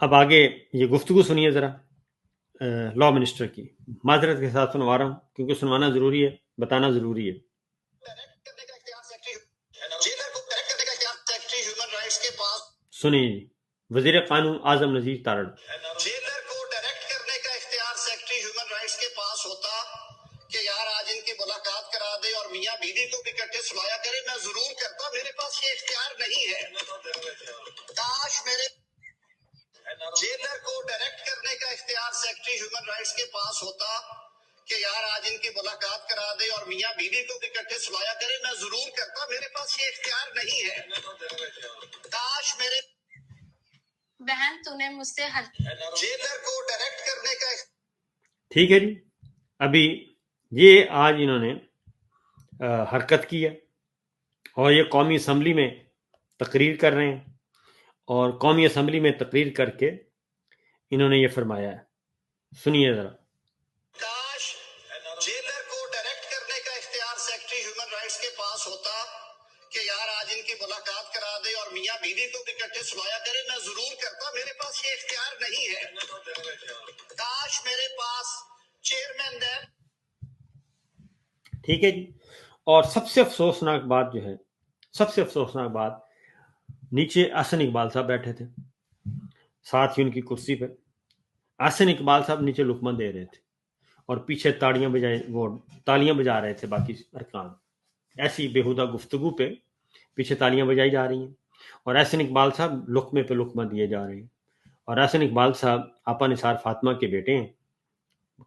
اب آگے یہ گفتگو سنیے ذرا لا منسٹر کی. معذرت کے ساتھ سنوا رہا ہوں کیونکہ سنوانا ضروری ہے، بتانا ضروری ہے. سنیے جی، وزیر قانون اعظم نذیر تارڑ. جیلر کو ڈائریکٹ کرنے کا اختیار سیکرٹری ہیومن رائٹس کے پاس ہوتا کہ یار آج ان کی ملاقات کرا دے اور میاں بیوی کو بھی اکٹھے سلایا کرے، میں ضرور کرتا. میرے پاس یہ اختیار نہیں ہے. کاش میرے جیلر کو ڈائریکٹ کرنے کا اختیار سیکرٹری ہیومن رائٹس کے پاس ہوتا کہ یار آج ان کی ملاقات کرا دے اور میاں بیوی کو بھی اکٹھے سلایا کرے، میں ضرور کرتا. میرے پاس یہ اختیار نہیں ہے. کاش میرے بہن تو نے مجھ سے جیلر کو ڈائریکٹ کرنے کا. ٹھیک ہے جی. ابھی یہ آج انہوں نے حرکت کی ہے اور یہ قومی اسمبلی میں تقریر کر رہے ہیں، اور قومی اسمبلی میں تقریر کر کے انہوں نے یہ فرمایا ہے. سنیے ذرا. کاش جیلر کو ڈائریکٹ کرنے کا اختیار سیکرٹری ہیومن رائٹس کے پاس ہوتا کہ یار آج ان کی ملاقات کرا دے اور میاں بیوی کو بھی اکٹھے سلایا کرے، میں ضرور کرتا. میرے پاس یہ اختیار نہیں ہے. کاش میرے پاس چیئرمین ہے. ٹھیک ہے جی. اور سب سے افسوسناک بات جو ہے، سب سے افسوسناک بات، نیچے احسن اقبال صاحب بیٹھے تھے ساتھ ہی ان کی کرسی پہ. احسن اقبال صاحب نیچے لقمہ دے رہے تھے اور پیچھے تالیاں بجا رہے تھے باقی ارکان. ایسی بےہودہ گفتگو پہ پیچھے تالیاں بجائی جا رہی ہیں اور احسن اقبال صاحب لقمے پہ لقمہ دیے جا رہے ہیں. اور احسن اقبال صاحب آپا نثار فاطمہ کے بیٹے ہیں،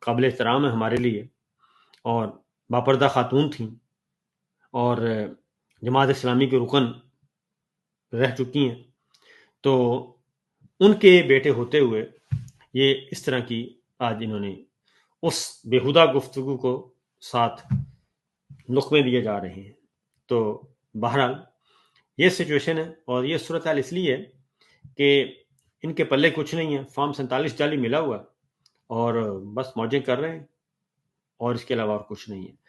قابل احترام ہیں ہمارے لیے، اور باپردہ خاتون تھیں اور جماعت اسلامی کے رکن رہ چکی ہیں. تو ان کے بیٹے ہوتے ہوئے یہ اس طرح کی آج انہوں نے اس بےہودہ گفتگو کو ساتھ لقمے دیے جا رہے ہیں. تو بہرحال یہ سچویشن ہے اور یہ صورتحال اس لیے ہے کہ ان کے پلے کچھ نہیں ہے. فارم 47 جعلی ملا ہوا اور بس موجیں کر رہے ہیں اور اس کے علاوہ اور کچھ نہیں ہے.